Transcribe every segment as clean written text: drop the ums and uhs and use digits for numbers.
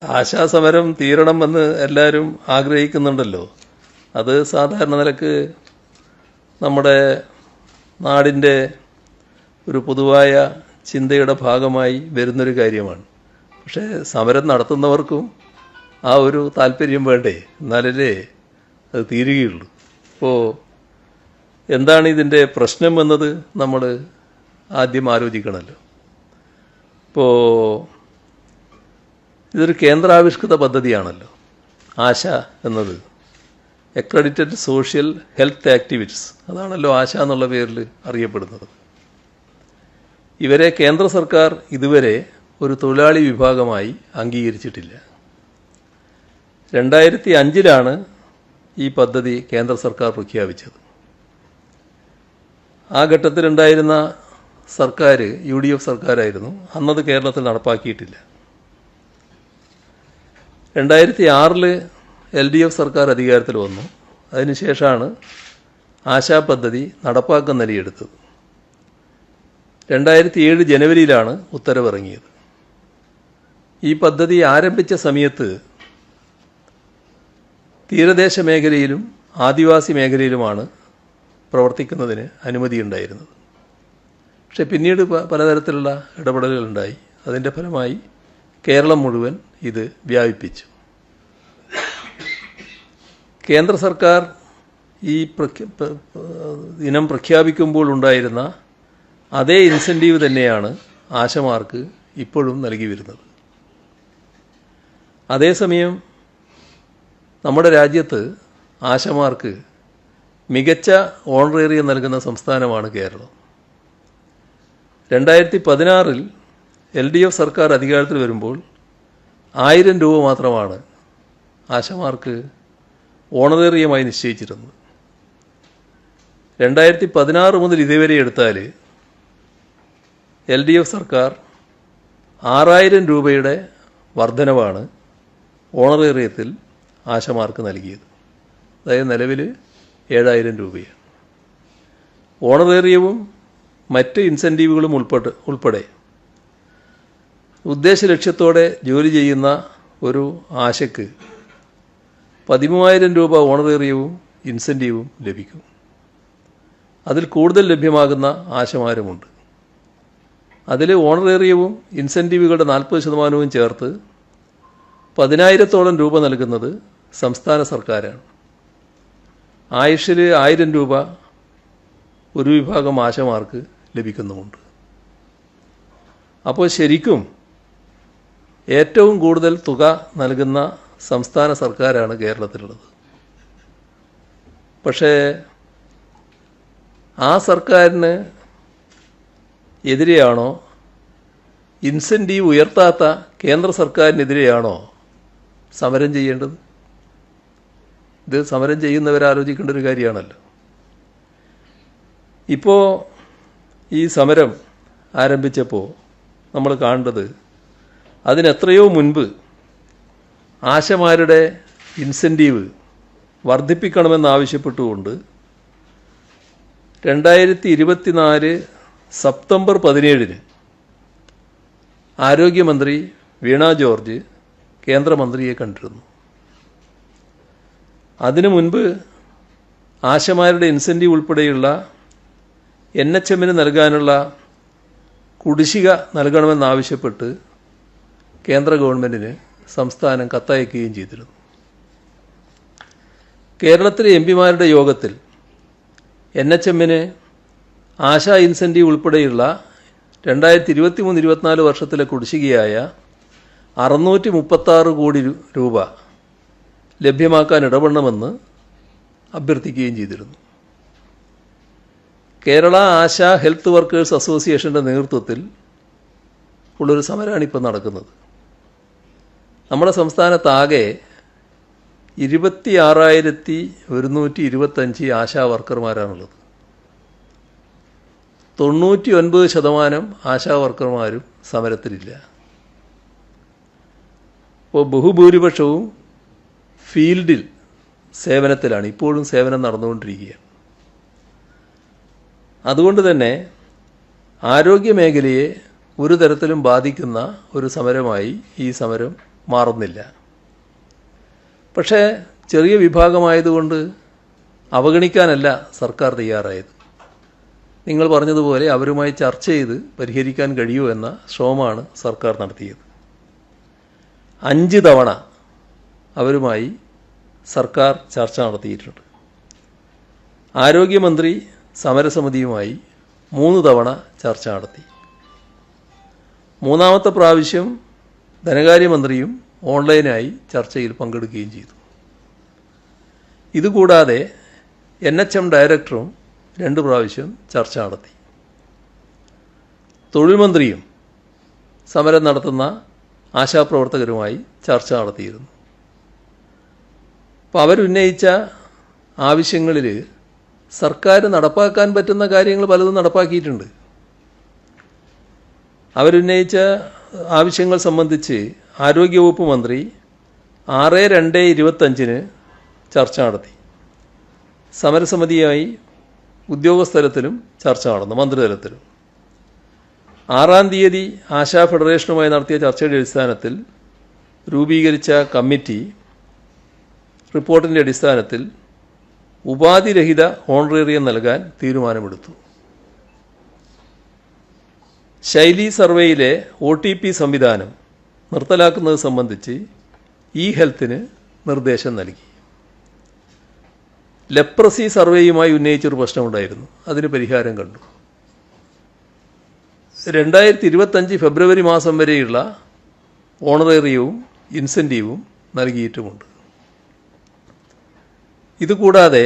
ആശാസമരം തീരണമെന്ന് എല്ലാവരും ആഗ്രഹിക്കുന്നുണ്ടല്ലോ. അത് സാധാരണ നിലക്ക് നമ്മുടെ നാടിൻ്റെ ഒരു പൊതുവായ ചിന്തയുടെ ഭാഗമായി വരുന്നൊരു കാര്യമാണ്. പക്ഷേ സമരം നടത്തുന്നവർക്കും ആ ഒരു താല്പര്യം വേണ്ടേ, എന്നാലല്ലേ അത് തീരുകയുള്ളൂ. ഇപ്പോൾ എന്താണ് ഇതിൻ്റെ പ്രശ്നം എന്നത് നമ്മൾ ആദ്യം ആലോചിക്കണമല്ലോ. ഇപ്പോൾ ഇതൊരു കേന്ദ്രാവിഷ്കൃത പദ്ധതിയാണല്ലോ ആശ എന്നത്. അക്രഡിറ്റഡ് സോഷ്യൽ ഹെൽത്ത് ആക്ടിവിറ്റീസ്, അതാണല്ലോ ആശ എന്നുള്ള പേരിൽ അറിയപ്പെടുന്നത്. ഇവരെ കേന്ദ്ര സർക്കാർ ഇതുവരെ ഒരു തൊഴിലാളി വിഭാഗമായി അംഗീകരിച്ചിട്ടില്ല. 2005 ഈ പദ്ധതി കേന്ദ്ര സർക്കാർ പ്രഖ്യാപിച്ചത്. ആ ഘട്ടത്തിലുണ്ടായിരുന്ന സർക്കാർ UDF സർക്കാരായിരുന്നു. അന്നത് കേരളത്തിൽ നടപ്പാക്കിയിട്ടില്ല. 2006 LDF സർക്കാർ അധികാരത്തിൽ വന്നു. അതിനുശേഷമാണ് ആശാ പദ്ധതി നടപ്പാക്കാൻ നിലയെടുത്തത്. 2007 ജനുവരിയിലാണ് ഉത്തരവിറങ്ങിയത്. ഈ പദ്ധതി ആരംഭിച്ച സമയത്ത് തീരദേശ മേഖലയിലും ആദിവാസി മേഖലയിലുമാണ് പ്രവർത്തിക്കുന്നതിന് അനുമതിയുണ്ടായിരുന്നത്. പക്ഷെ പിന്നീട് പലതരത്തിലുള്ള ഇടപെടലുകളുണ്ടായി. അതിൻ്റെ ഫലമായി കേരളം മുഴുവൻ ഇത് വ്യാപിപ്പിച്ചു. കേന്ദ്ര സർക്കാർ ഈ ഇനം പ്രഖ്യാപിക്കുമ്പോൾ ഉണ്ടായിരുന്ന അതേ ഇൻസെൻറ്റീവ് തന്നെയാണ് ആശമാർക്ക് ഇപ്പോഴും നൽകി വരുന്നത്. അതേസമയം നമ്മുടെ രാജ്യത്ത് ആശമാർക്ക് മികച്ച ഓണറേറിയം നൽകുന്ന സംസ്ഥാനമാണ് കേരളം. 2016 LDF സർക്കാർ അധികാരത്തിൽ വരുമ്പോൾ 1000 രൂപ മാത്രമാണ് ആശമാർക്ക് ഓണറേറിയമായി നിശ്ചയിച്ചിരുന്നത്. 2016 മുതൽ ഇതുവരെ എടുത്താൽ LDF സർക്കാർ 6000 രൂപയുടെ വർധനവാണ് ഓണറേറിയത്തിൽ ആശമാർക്ക് നൽകിയത്. അതായത് നിലവിൽ 7000 രൂപയാണ്. ഓണറേറിയവും മറ്റ് ഇൻസെൻറ്റീവുകളും ഉൾപ്പെടെ ഉദ്ദേശ ലക്ഷ്യത്തോടെ ജോലി ചെയ്യുന്ന ഒരു ആശയ്ക്ക് 13,000 രൂപ ഓണറേറിയവും ഇൻസെൻറ്റീവും ലഭിക്കും. അതിൽ കൂടുതൽ ലഭ്യമാകുന്ന ആശമാരുമുണ്ട്. അതിൽ ഓണറേറിയവും ഇൻസെൻറ്റീവുകളുടെ 40% ചേർത്ത് 10,000-ഓളം രൂപ നൽകുന്നത് സംസ്ഥാന സർക്കാരാണ്. ആയുഷിൽ 1000 രൂപ ഒരു വിഭാഗം ആശമാർക്ക് ലഭിക്കുന്നുമുണ്ട്. അപ്പോൾ ശരിക്കും ഏറ്റവും കൂടുതൽ തുക നൽകുന്ന സംസ്ഥാന സർക്കാരാണ് കേരളത്തിലുള്ളത്. പക്ഷേ ആ സർക്കാരിന് എതിരെയാണോ, ഇൻസെൻറ്റീവ് ഉയർത്താത്ത കേന്ദ്ര സർക്കാരിനെതിരെയാണോ സമരം ചെയ്യേണ്ടത്? ഇത് സമരം ചെയ്യുന്നവരാലോചിക്കേണ്ട ഒരു കാര്യമാണല്ലോ. ഇപ്പോൾ ഈ സമരം ആരംഭിച്ചപ്പോൾ നമ്മൾ കാണേണ്ടത് അതിനെത്രയോ മുൻപ് ആശമാരുടെ ഇൻസെൻറ്റീവ് വർദ്ധിപ്പിക്കണമെന്നാവശ്യപ്പെട്ടുകൊണ്ട് 2024 സെപ്റ്റംബർ 17 ആരോഗ്യമന്ത്രി വീണ ജോർജ് കേന്ദ്രമന്ത്രിയെ കണ്ടിരുന്നു. അതിനു മുൻപ് ആശമാരുടെ ഇൻസെൻറ്റീവ് ഉൾപ്പെടെയുള്ള NHMന് നൽകാനുള്ള കുടിശ്ശിക നൽകണമെന്നാവശ്യപ്പെട്ട് കേന്ദ്ര ഗവൺമെൻറ്റിന് സംസ്ഥാനം കത്തയക്കുകയും ചെയ്തിരുന്നു. കേരളത്തിലെ MPമാരുടെ യോഗത്തിൽ NHMന് ആശാ ഇൻസെൻറ്റീവ് ഉൾപ്പെടെയുള്ള 2023-24 വർഷത്തിലെ കുടിശ്ശികയായ 636 കോടി രൂപ ലഭ്യമാക്കാൻ ഇടപെടണമെന്ന് അഭ്യർത്ഥിക്കുകയും ചെയ്തിരുന്നു. കേരള ആശാ ഹെൽത്ത് വർക്കേഴ്സ് അസോസിയേഷൻ്റെ നേതൃത്വത്തിൽ ഉള്ളൊരു സമരമാണ് ഇപ്പോൾ നടക്കുന്നത്. നമ്മുടെ സംസ്ഥാനത്താകെ 26,125 ആശാ വർക്കർമാരാണുള്ളത്. 99% ആശാ വർക്കർമാരും സമരത്തിലില്ല. ഇപ്പോൾ ബഹുഭൂരിപക്ഷവും ഫീൽഡിൽ സേവനത്തിലാണ്, ഇപ്പോഴും സേവനം നടന്നുകൊണ്ടിരിക്കുകയാണ്. അതുകൊണ്ട് തന്നെ ആരോഗ്യമേഖലയെ ഒരു തരത്തിലും ബാധിക്കുന്ന ഒരു സമരമായി ഈ സമരം മാറുന്നില്ല. പക്ഷേ ചെറിയ വിഭാഗമായതുകൊണ്ട് അവഗണിക്കാനല്ല സർക്കാർ തയ്യാറായത്. നിങ്ങൾ പറഞ്ഞതുപോലെ അവരുമായി ചർച്ച ചെയ്ത് പരിഹരിക്കാൻ കഴിയുമോ എന്ന ശ്രമമാണ് സർക്കാർ നടത്തിയത്. 5 തവണ അവരുമായി സർക്കാർ ചർച്ച നടത്തിയിട്ടുണ്ട്. ആരോഗ്യമന്ത്രി സമരസമിതിയുമായി 3 തവണ ചർച്ച നടത്തി. 3ാമത്തെ പ്രാവശ്യം ധനകാര്യമന്ത്രിയും ഓൺലൈനായി ചർച്ചയിൽ പങ്കെടുക്കുകയും ചെയ്തു. ഇതുകൂടാതെ NHM ഡയറക്ടറും 2 പ്രാവശ്യം ചർച്ച നടത്തി. തൊഴിൽ മന്ത്രിയും സമരം നടത്തുന്ന ആശാപ്രവർത്തകരുമായി ചർച്ച നടത്തിയിരുന്നു. അപ്പോൾ അവരുന്നയിച്ച ആവശ്യങ്ങളിൽ സർക്കാർ നടപ്പാക്കാൻ പറ്റുന്ന കാര്യങ്ങൾ പലതും നടപ്പാക്കിയിട്ടുണ്ട്. അവരുന്നയിച്ച ആവശ്യങ്ങൾ സംബന്ധിച്ച് ആരോഗ്യവകുപ്പ് മന്ത്രി 6/2/25 ചർച്ച നടത്തി. സമരസമിതിയായി ഉദ്യോഗസ്ഥലത്തിലും ചർച്ച നടന്നു, മന്ത്രിതലത്തിലും. 6-ാം തീയതി ആശാ ഫെഡറേഷനുമായി നടത്തിയ ചർച്ചയുടെ അടിസ്ഥാനത്തിൽ രൂപീകരിച്ച കമ്മിറ്റി റിപ്പോർട്ടിൻ്റെ അടിസ്ഥാനത്തിൽ ഉപാധിരഹിത ഓണറേറിയം നൽകാൻ തീരുമാനമെടുത്തു. ശൈലി സർവേയിലെ OTP സംവിധാനം നിർത്തലാക്കുന്നത് സംബന്ധിച്ച് ഇ-ഹെൽത്തിന് നിർദ്ദേശം നൽകി. ലെപ്രസി സർവേയുമായി ഉന്നയിച്ചൊരു പ്രശ്നമുണ്ടായിരുന്നു, അതിന് പരിഹാരം കണ്ടു. 2025 ഫെബ്രുവരി മാസം വരെയുള്ള ഓണറേറിയവും ഇൻസെൻറ്റീവും നൽകിയിട്ടുമുണ്ട്. ഇതുകൂടാതെ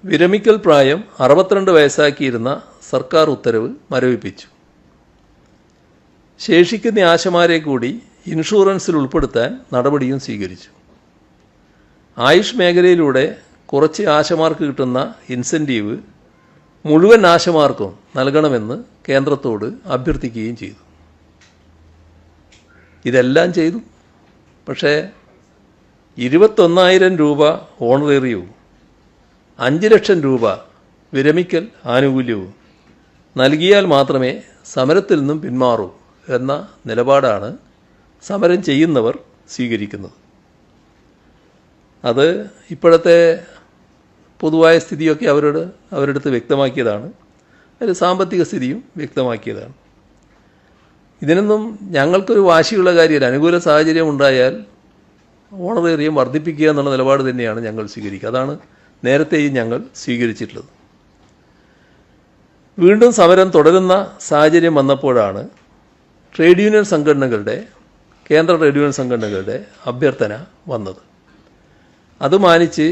വിരമിക്കൽ പ്രായം 62 വയസ്സാക്കിയിരുന്ന സർക്കാർ ഉത്തരവ് മരവിപ്പിച്ചു. ശേഷിക്കുന്ന ആശമാരെ കൂടി ഇൻഷുറൻസിൽ ഉൾപ്പെടുത്താൻ നടപടിയും സ്വീകരിച്ചു. ആയുഷ് മേഖലയിലൂടെ കുറച്ച് ആശമാർക്ക് കിട്ടുന്ന ഇൻസെൻറ്റീവ് മുഴുവൻ ആശമാർക്കും നൽകണമെന്ന് കേന്ദ്രത്തോട് അഭ്യർത്ഥിക്കുകയും ചെയ്തു. ഇതെല്ലാം ചെയ്തു. പക്ഷേ 21,000 രൂപ ഓണറേറിയവും 5 ലക്ഷം രൂപ വിരമിക്കൽ ആനുകൂല്യവും നൽകിയാൽ മാത്രമേ സമരത്തിൽ നിന്നും പിന്മാറൂ എന്ന നിലപാടാണ് സമരം ചെയ്യുന്നവർ സ്വീകരിക്കുന്നത്. അത് ഇപ്പോഴത്തെ പൊതുവായ സ്ഥിതിയൊക്കെ അവരെടുത്ത് വ്യക്തമാക്കിയതാണ്. അതിൽ സാമ്പത്തിക സ്ഥിതിയും വ്യക്തമാക്കിയതാണ്. ഇതിനൊന്നും ഞങ്ങൾക്കൊരു വാശിയുള്ള കാര്യമല്ല. അനുകൂല സാഹചര്യം ഉണ്ടായാൽ ഓണറേറിയം വർദ്ധിപ്പിക്കുക എന്നുള്ള നിലപാട് തന്നെയാണ് ഞങ്ങൾ സ്വീകരിക്കുക. അതാണ് നേരത്തെയും ഞങ്ങൾ സ്വീകരിച്ചിട്ടുള്ളത്. വീണ്ടും സമരം തുടരുന്ന സാഹചര്യം വന്നപ്പോഴാണ് ട്രേഡ് യൂണിയൻ സംഘടനകളുടെ, കേന്ദ്ര ട്രേഡ് യൂണിയൻ സംഘടനകളുടെ അഭ്യർത്ഥന വന്നത്. അത് മാനിച്ച്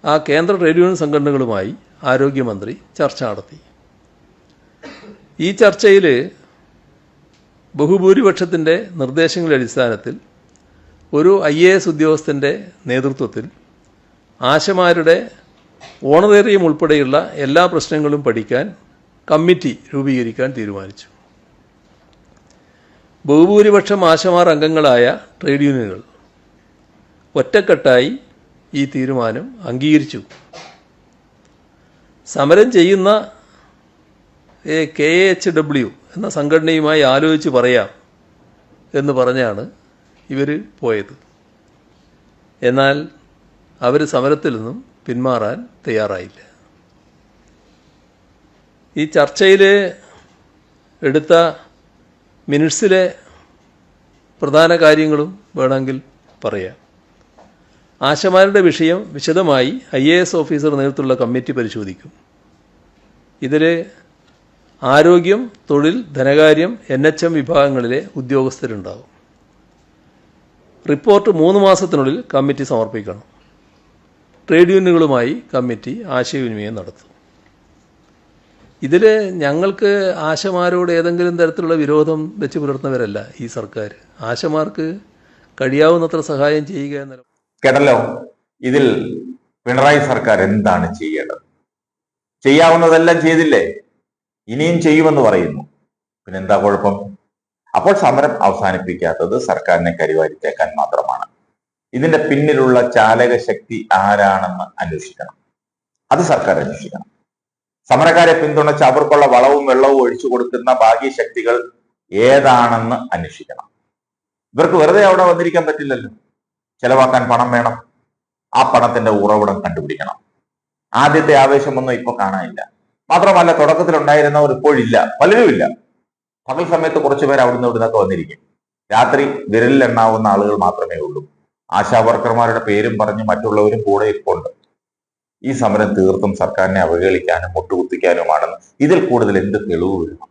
ആ കേന്ദ്ര ട്രേഡ് യൂണിയൻ സംഘടനകളുമായി ആരോഗ്യമന്ത്രി ചർച്ച നടത്തി. ഈ ചർച്ചയിൽ ബഹുഭൂരിപക്ഷത്തിൻ്റെ നിർദ്ദേശങ്ങളുടെ അടിസ്ഥാനത്തിൽ ഒരു IAS ഉദ്യോഗസ്ഥൻ്റെ നേതൃത്വത്തിൽ ആശമാരുടെ ഓണറേറിയം ഉൾപ്പെടെയുള്ള എല്ലാ പ്രശ്നങ്ങളും പഠിക്കാൻ കമ്മിറ്റി രൂപീകരിക്കാൻ തീരുമാനിച്ചു. ബഹുഭൂരിപക്ഷം ആശമാർ അംഗങ്ങളായ ട്രേഡ് യൂണിയനുകൾ ഒറ്റക്കെട്ടായി ഈ തീരുമാനം അംഗീകരിച്ചു. സമരം ചെയ്യുന്ന KHW എന്ന സംഘടനയുമായി ആലോചിച്ച് പറയാം എന്ന് പറഞ്ഞാണ് ഇവർ പോയത്. എന്നാൽ അവർ സമരത്തിൽ നിന്നും പിന്മാറാൻ തയ്യാറായില്ല. ഈ ചർച്ചയിൽ എടുത്ത മിനിറ്റ്സിലെ പ്രധാന കാര്യങ്ങളും വേണമെങ്കിൽ പറയാം. ആശമാരുടെ വിഷയം വിശദമായി IAS ഓഫീസർ നേതൃത്വമുള്ള കമ്മിറ്റി പരിശോധിക്കും. ഇതിൽ ആരോഗ്യം, തൊഴിൽ, ധനകാര്യം, NHM വിഭാഗങ്ങളിലെ ഉദ്യോഗസ്ഥരുണ്ടാവും. റിപ്പോർട്ട് 3 മാസത്തിനുള്ളിൽ കമ്മിറ്റി സമർപ്പിക്കണം. ട്രേഡ് യൂണിയനുകളുമായി കമ്മിറ്റി ആശയവിനിമയം നടത്തും. ഇതിൽ ഞങ്ങൾക്ക് ആശമാരോട് ഏതെങ്കിലും തരത്തിലുള്ള വിരോധം വെച്ച് പുലർത്തുന്നവരല്ല ഈ സർക്കാർ. ആശമാർക്ക് കഴിയാവുന്നത്ര സഹായം ചെയ്യുക എന്ന കേട്ടല്ലോ. ഇതിൽ പിണറായി സർക്കാർ എന്താണ് ചെയ്യേണ്ടത്? ചെയ്യാവുന്നതെല്ലാം ചെയ്തില്ലേ? ഇനിയും ചെയ്യുമെന്ന് പറയുന്നു. പിന്നെന്താ കുഴപ്പം? അപ്പോൾ സമരം അവസാനിപ്പിക്കാത്തത് സർക്കാരിനെ കരിവാരിത്തേക്കാൻ മാത്രമാണ്. ഇതിന്റെ പിന്നിലുള്ള ചാലക ശക്തി ആരാണെന്ന് അന്വേഷിക്കണം. അത് സർക്കാർ അന്വേഷിക്കണം. സമരക്കാരെ പിന്തുണച്ച് അവർക്കുള്ള വളവും വെള്ളവും ഒഴിച്ചു കൊടുക്കുന്ന ബാഹ്യശക്തികൾ ഏതാണെന്ന് അന്വേഷിക്കണം. ഇവർക്ക് വെറുതെ അവിടെ വന്നിരിക്കാൻ പറ്റില്ലല്ലോ. ചെലവാക്കാൻ പണം വേണം. ആ പണത്തിന്റെ ഉറവിടം കണ്ടുപിടിക്കണം. ആദ്യത്തെ ആവേശമൊന്നും ഇപ്പൊ കാണാനില്ല. മാത്രമല്ല, തുടക്കത്തിലുണ്ടായിരുന്നവർ ഇപ്പോഴില്ല, പലരും ഇല്ല. പകൽ സമയത്ത് കുറച്ചുപേർ അവിടുന്ന് ഇവിടുന്നൊക്കെ വന്നിരിക്കും. രാത്രി വിരലിലെണ്ണാവുന്ന ആളുകൾ മാത്രമേ ഉള്ളൂ. ആശാ വർക്കർമാരുടെ പേരും പറഞ്ഞ് മറ്റുള്ളവരും കൂടെ ഇരിപ്പുണ്ട്. ഈ സമരം തീർത്തും സർക്കാരിനെ അവഹേളിക്കാനും മുട്ടുകുത്തിക്കാനുമാണെന്ന് ഇതിൽ കൂടുതൽ എന്ത് തെളിവ് വേണം?